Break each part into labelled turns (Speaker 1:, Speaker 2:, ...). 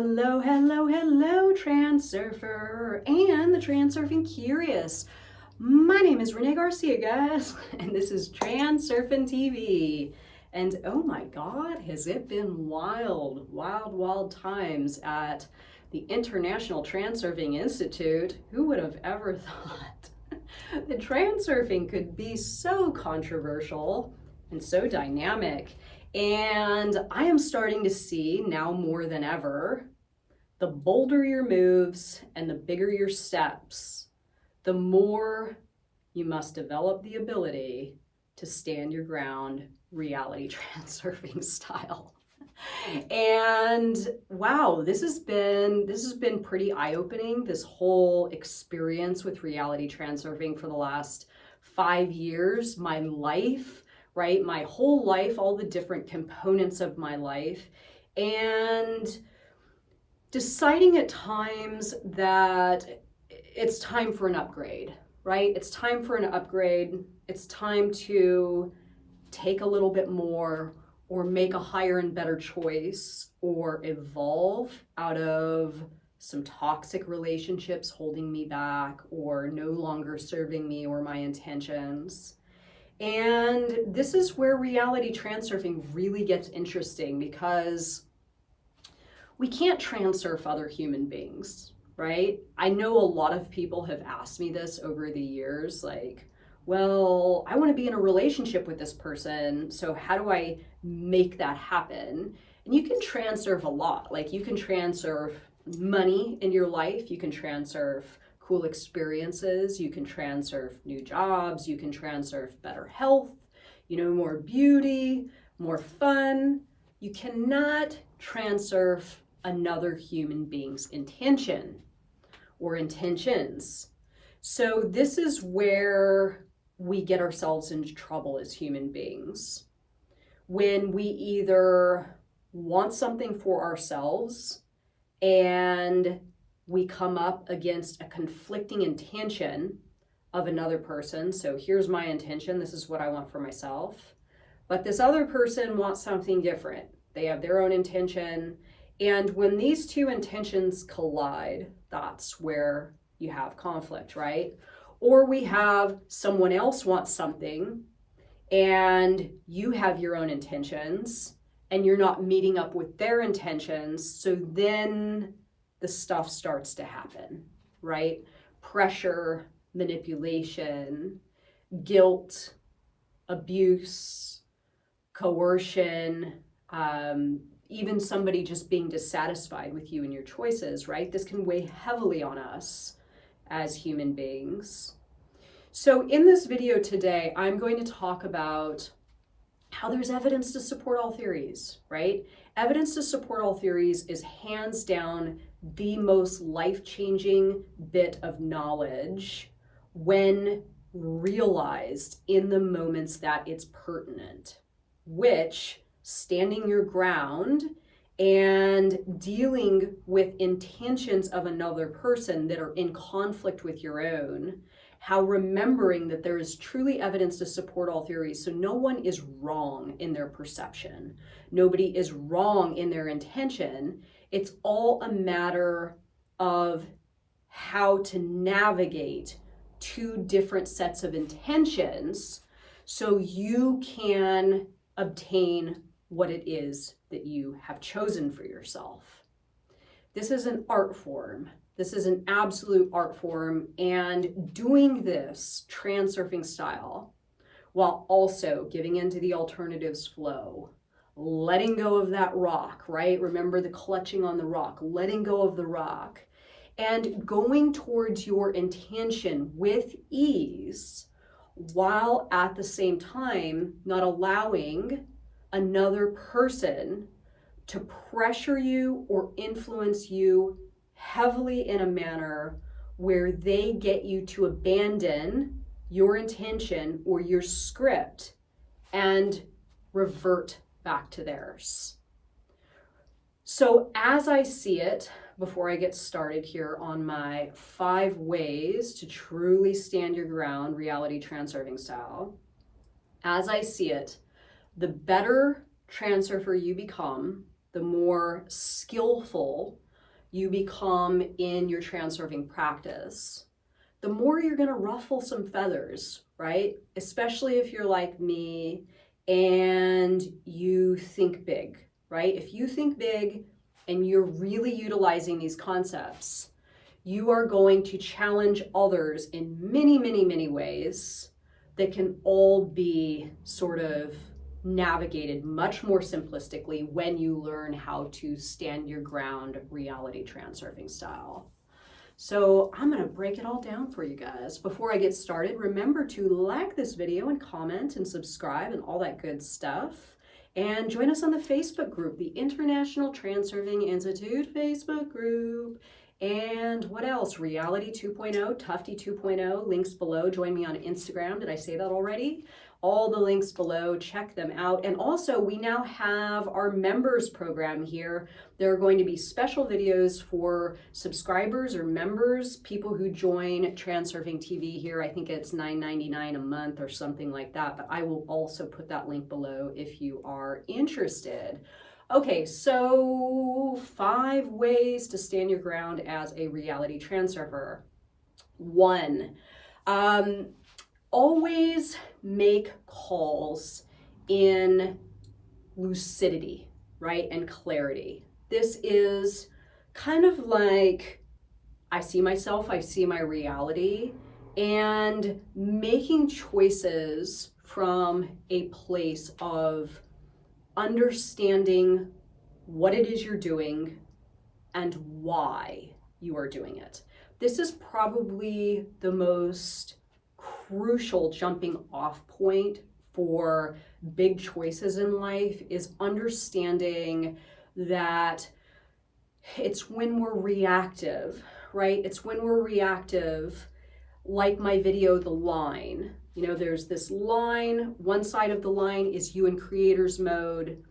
Speaker 1: Hello, hello, hello, Transurfer and the Transurfing Curious. My name is Renee Garcia, guys, and this is TransurfingTV. And oh my God, has it been wild, wild, wild times at the International Transurfing Institute. Who would have ever thought that transurfing could be so controversial and so dynamic? And I am starting to see now more than ever, the bolder your moves and the bigger your steps, the more you must develop the ability to stand your ground, reality transurfing style. And wow, this has been pretty eye-opening, this whole experience with reality transurfing for the last 5 years, my life, right? My whole life, all the different components of my life, and deciding at times that it's time for an upgrade, right? It's time for an upgrade. It's time to take a little bit more or make a higher and better choice or evolve out of some toxic relationships holding me back or no longer serving me or my intentions. And this is where reality transurfing really gets interesting, because we can't transurf other human beings, right? I know a lot of people have asked me this over the years, like, well, I want to be in a relationship with this person, so how do I make that happen? And you can transurf a lot. Like, you can transurf money in your life, you can transurf cool experiences, you can transurf new jobs, you can transurf better health, more beauty, more fun. You cannot transurf another human being's intention or intentions. So this is where we get ourselves into trouble as human beings. When we either want something for ourselves and we come up against a conflicting intention of another person. So here's my intention, this is what I want for myself. But this other person wants something different. They have their own intention. And when these two intentions collide, that's where you have conflict, right? Or we have someone else wants something and you have your own intentions and you're not meeting up with their intentions. So then the stuff starts to happen, right? Pressure, manipulation, guilt, abuse, coercion, even somebody just being dissatisfied with you and your choices, right? This can weigh heavily on us as human beings. So in this video today, I'm going to talk about how there's evidence to support all theories, right? Evidence to support all theories is hands down the most life-changing bit of knowledge when realized in the moments that it's pertinent, which standing your ground and dealing with intentions of another person that are in conflict with your own, how remembering that there is truly evidence to support all theories. So no one is wrong in their perception. Nobody is wrong in their intention. It's all a matter of how to navigate two different sets of intentions so you can obtain what it is that you have chosen for yourself. This is an art form. This is an absolute art form, and doing this transurfing style while also giving into the alternatives flow, letting go of that rock, right? Remember the clutching on the rock, letting go of the rock, and going towards your intention with ease, while at the same time not allowing another person to pressure you or influence you heavily in a manner where they get you to abandon your intention or your script and revert back to theirs. So as I see it, before I get started here on my 5 ways to truly stand your ground, reality transurfing style, as I see it, the better transurfer you become, the more skillful you become in your transurfing practice, the more you're going to ruffle some feathers, right? Especially if you're like me and you think big, right? If you think big and you're really utilizing these concepts, you are going to challenge others in many, many, many ways that can all be sort of navigated much more simplistically when you learn how to stand your ground reality transurfing style. So I'm going to break it all down for you guys. Before I get started, remember to like this video and comment and subscribe and all that good stuff. And join us on the Facebook group, the International Transurfing Institute Facebook group. And what else? Reality 2.0, Tufty 2.0, links below. Join me on Instagram. Did I say that already? All the links below, check them out. And also, we now have our members program here. There are going to be special videos for subscribers or members, people who join Transurfing TV here. I think it's $9.99 a month or something like that, but I will also put that link below if you are interested. Okay, so 5 ways to stand your ground as a reality transurfer. 1, always make calls in lucidity, right? And clarity. This is kind of like, I see myself, I see my reality, and making choices from a place of understanding what it is you're doing and why you are doing it. This is probably the most crucial jumping off point for big choices in life, is understanding that it's when we're reactive, right? It's when we're reactive, like my video, The Line. You know, there's this line, one side of the line is you in creator's mode,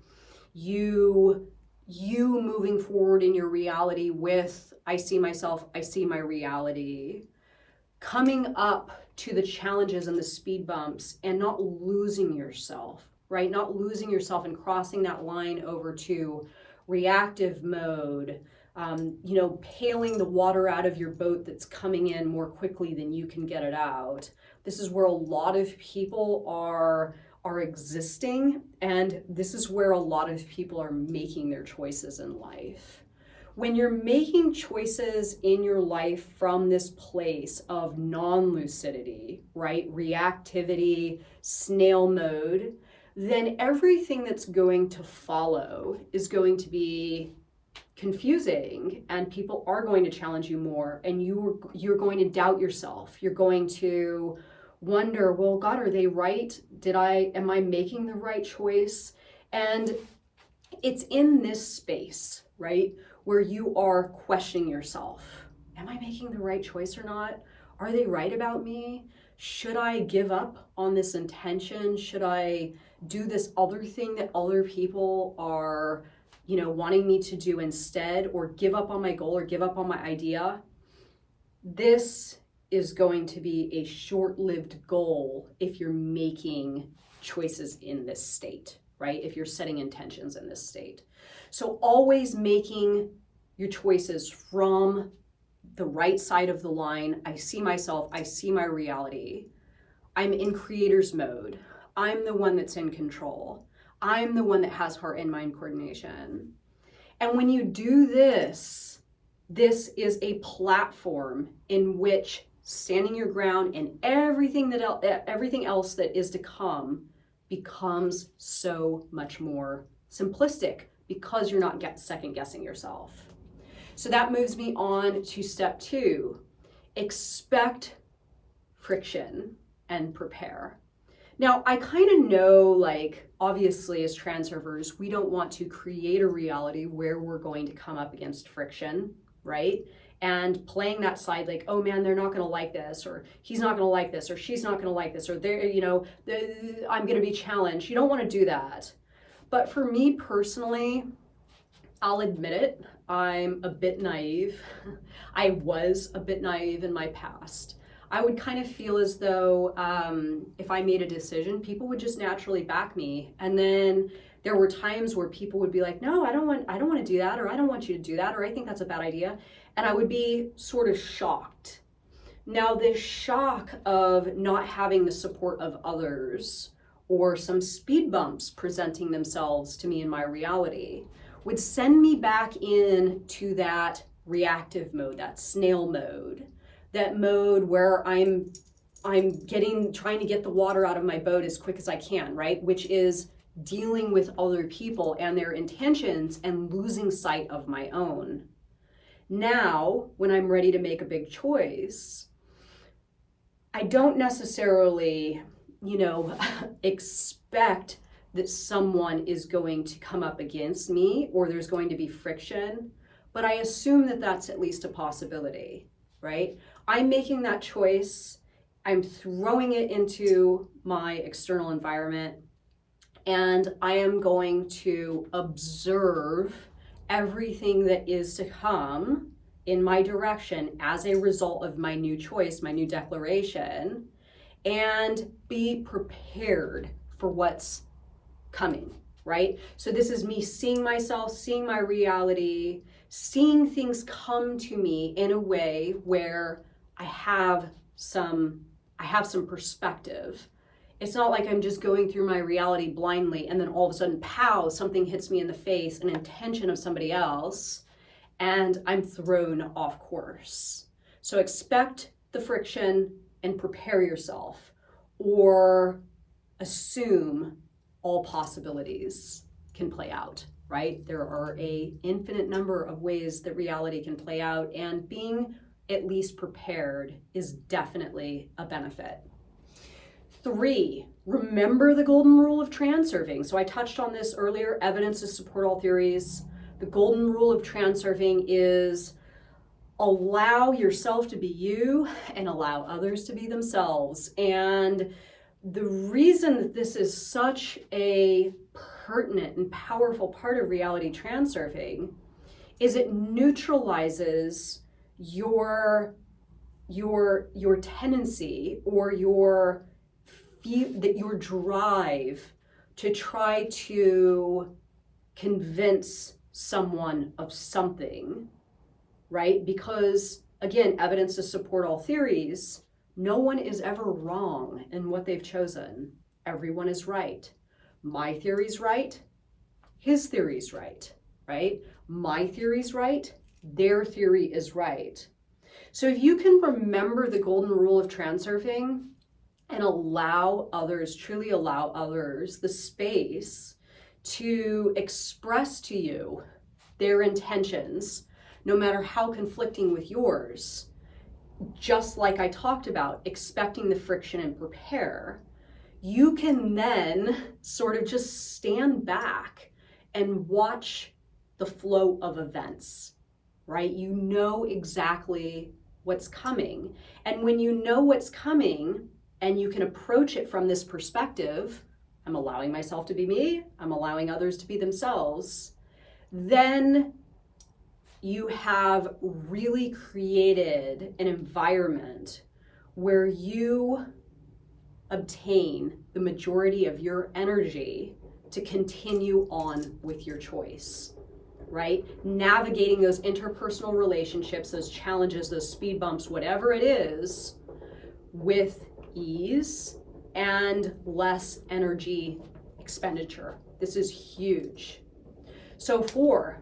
Speaker 1: you moving forward in your reality with, I see myself, I see my reality, coming up to the challenges and the speed bumps and not losing yourself, right? Not losing yourself and crossing that line over to reactive mode, you know, paling the water out of your boat that's coming in more quickly than you can get it out. This is where a lot of people are existing, and this is where a lot of people are making their choices in life. When you're making choices in your life from this place of non-lucidity, right, reactivity, snail mode, then everything that's going to follow is going to be confusing, and people are going to challenge you more, and you're going to doubt yourself. You're going to wonder, well, God, are they right? Am I making the right choice? And it's in this space, right, where you are questioning yourself. Am I making the right choice or not? Are they right about me? Should I give up on this intention? Should I do this other thing that other people are, you know, wanting me to do instead, or give up on my goal or give up on my idea? This is going to be a short-lived goal if you're making choices in this state, right? If you're setting intentions in this state. So always making your choices from the right side of the line. I see myself, I see my reality. I'm in creator's mode. I'm the one that's in control. I'm the one that has heart and mind coordination. And when you do this, this is a platform in which standing your ground and everything else that is to come becomes so much more simplistic, because you're not second guessing yourself. So that moves me on to step 2. Expect friction and prepare. Now, I kind of know, like, obviously as transurfers, we don't want to create a reality where we're going to come up against friction, right? And playing that side, like, oh man, they're not going to like this, or he's not going to like this, or she's not going to like this, or they're, you know, I'm going to be challenged. You don't want to do that. But for me personally, I'll admit it, I'm a bit naive. I was a bit naive in my past. I would kind of feel as though if I made a decision, people would just naturally back me, and then There were times where people would be like, no, I don't want to do that, or I don't want you to do that, or I think that's a bad idea. And I would be sort of shocked. Now, this shock of not having the support of others or some speed bumps presenting themselves to me in my reality would send me back into that reactive mode, that snail mode, that mode where I'm trying to get the water out of my boat as quick as I can, right? Which is dealing with other people and their intentions and losing sight of my own. Now, when I'm ready to make a big choice, I don't necessarily, expect that someone is going to come up against me or there's going to be friction, but I assume that that's at least a possibility, right? I'm making that choice. I'm throwing it into my external environment, and I am going to observe everything that is to come in my direction as a result of my new choice, my new declaration, and be prepared for what's coming, right? So this is me seeing myself, seeing my reality, seeing things come to me in a way where I have some perspective. It's not like I'm just going through my reality blindly and then all of a sudden, pow, something hits me in the face, an intention of somebody else, and I'm thrown off course. So expect the friction and prepare yourself, or assume all possibilities can play out, right? There are an infinite number of ways that reality can play out, and being at least prepared is definitely a benefit. 3, remember the golden rule of transurfing. So I touched on this earlier, evidence to support all theories. The golden rule of transurfing is allow yourself to be you and allow others to be themselves. And the reason that this is such a pertinent and powerful part of reality transurfing is it neutralizes your tendency or your drive to try to convince someone of something, right? Because again, evidence to support all theories, no one is ever wrong in what they've chosen. Everyone is right. My theory's right, his theory's right, right? My theory's right, their theory is right. So if you can remember the golden rule of transurfing and truly allow others the space to express to you their intentions, no matter how conflicting with yours, just like I talked about, expecting the friction and prepare, you can then sort of just stand back and watch the flow of events, right? You know exactly what's coming. And when you know what's coming and you can approach it from this perspective, I'm allowing myself to be me, I'm allowing others to be themselves, then you have really created an environment where you obtain the majority of your energy to continue on with your choice, right? Navigating those interpersonal relationships, those challenges, those speed bumps, whatever it is, with ease and less energy expenditure. This is huge. So 4,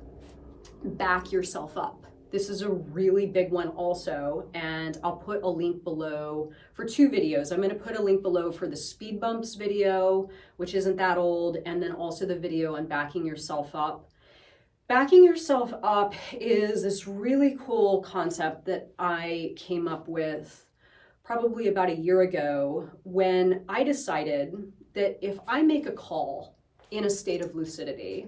Speaker 1: back yourself up. This is a really big one also, and I'll put a link below for 2 videos. I'm going to put a link below for the speed bumps video, which isn't that old, and then also the video on backing yourself up. Backing yourself up is this really cool concept that I came up with probably about a year ago when I decided that if I make a call in a state of lucidity,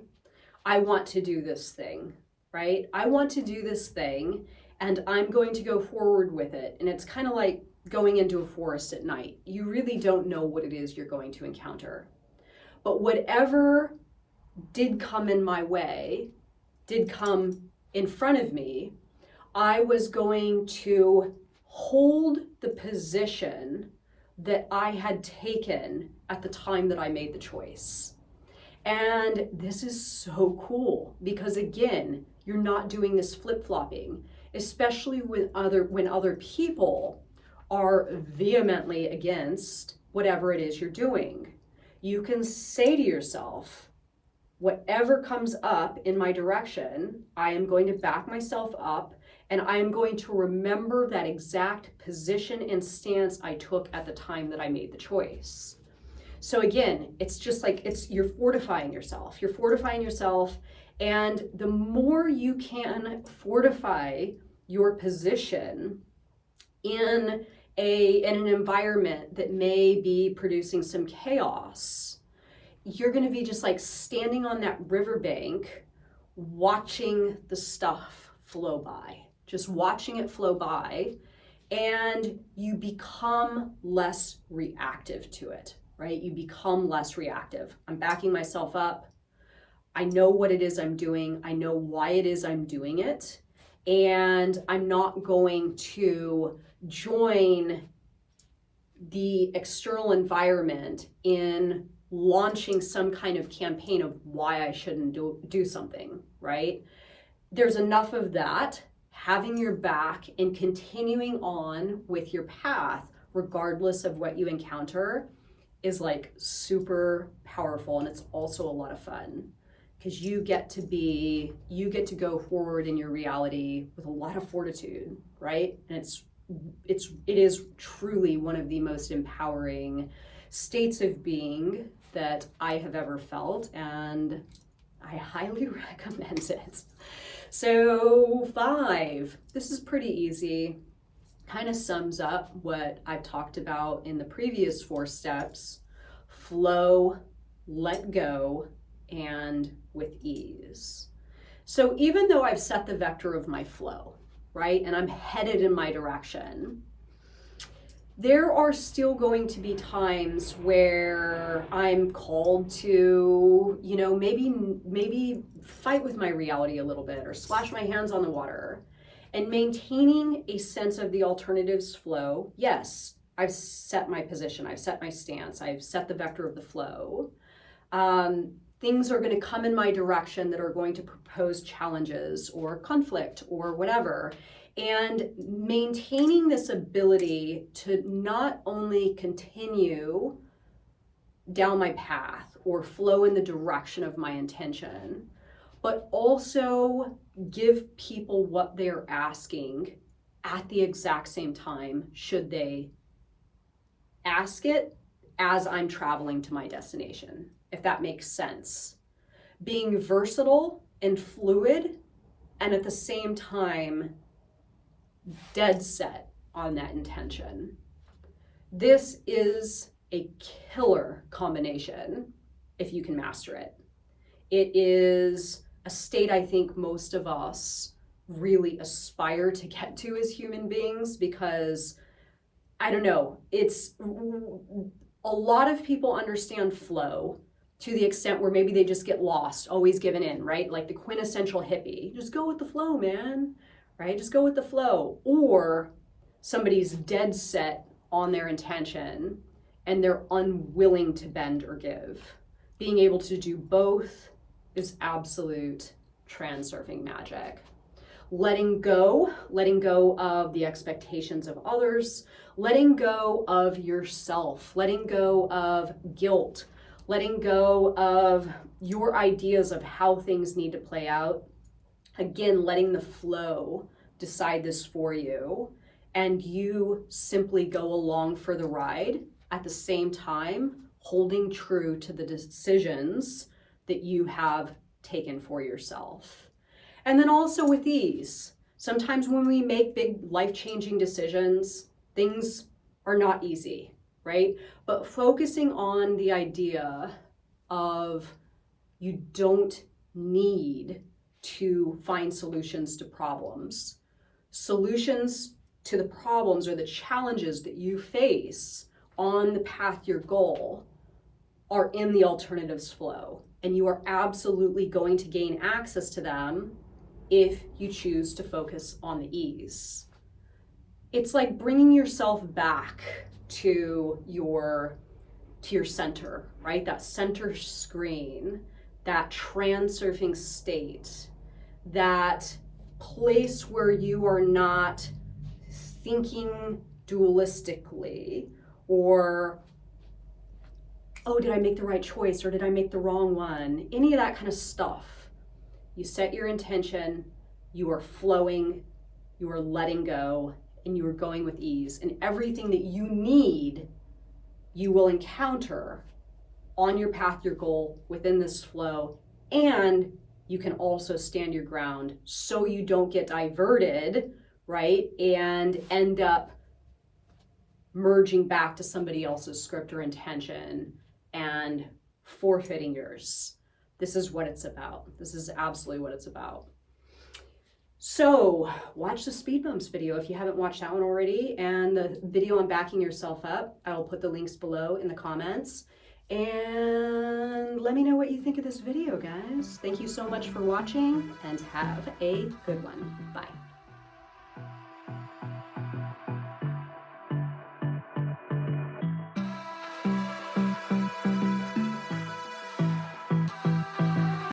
Speaker 1: I want to do this thing, right? I want to do this thing and I'm going to go forward with it. And it's kind of like going into a forest at night. You really don't know what it is you're going to encounter. But whatever did come in my way, did come in front of me, I was going to hold the position that I had taken at the time that I made the choice. And this is so cool because, again, you're not doing this flip-flopping, especially when other people are vehemently against whatever it is you're doing. You can say to yourself, whatever comes up in my direction, I am going to back myself up, and I am going to remember that exact position and stance I took at the time that I made the choice. So again, it's just like you're fortifying yourself. You're fortifying yourself, and the more you can fortify your position in an environment that may be producing some chaos, you're going to be just like standing on that riverbank, watching the stuff flow by, just watching it flow by, and you become less reactive to it, right? You become less reactive. I'm backing myself up. I know what it is I'm doing. I know why it is I'm doing it. And I'm not going to join the external environment in launching some kind of campaign of why I shouldn't do something, right? There's enough of that. Having your back and continuing on with your path, regardless of what you encounter, is like super powerful, and it's also a lot of fun because you get to go forward in your reality with a lot of fortitude, right? And it is truly one of the most empowering states of being that I have ever felt, and I highly recommend it. So 5, this is pretty easy, kind of sums up what I've talked about in the previous 4 steps: flow, let go, and with ease. So even though I've set the vector of my flow, right, and I'm headed in my direction, there are still going to be times where I'm called to, maybe fight with my reality a little bit or splash my hands on the water. And maintaining a sense of the alternatives flow, yes, I've set my position, I've set my stance, I've set the vector of the flow. Things are going to come in my direction that are going to propose challenges or conflict or whatever. And maintaining this ability to not only continue down my path or flow in the direction of my intention, but also give people what they're asking at the exact same time, should they ask it as I'm traveling to my destination, if that makes sense. Being versatile and fluid, and at the same time, dead set on that intention. This is a killer combination if you can master it. It is a state I think most of us really aspire to get to as human beings, because I don't know, it's a lot of people understand flow to the extent where maybe they just get lost, always giving in, right? Like the quintessential hippie, just go with the flow, man, right? Just go with the flow. Or somebody's dead set on their intention and they're unwilling to bend or give. Being able to do both is absolute transurfing magic. Letting go of the expectations of others, letting go of yourself, letting go of guilt, letting go of your ideas of how things need to play out. Again, letting the flow decide this for you, and you simply go along for the ride, at the same time holding true to the decisions that you have taken for yourself. And then also with ease. Sometimes when we make big life-changing decisions, things are not easy, right? But focusing on the idea of you don't need to find solutions to problems. Solutions to the problems or the challenges that you face on the path to your goal are in the alternatives flow. And you are absolutely going to gain access to them if you choose to focus on the ease. It's like bringing yourself back to your center, right? That center screen, that transurfing state, that place where you are not thinking dualistically, or, oh, did I make the right choice or did I make the wrong one? Any of that kind of stuff. You set your intention, you are flowing, you are letting go, and you are going with ease. And everything that you need, you will encounter on your path, your goal, within this flow. And you can also stand your ground so you don't get diverted, right? And end up merging back to somebody else's script or intention and forfeiting yours. This is what it's about. This is absolutely what it's about. So watch the speed bumps video if you haven't watched that one already, and the video on backing yourself up. I will put the links below in the comments. And let me know what you think of this video, guys. Thank you so much for watching, and have a good one. Bye.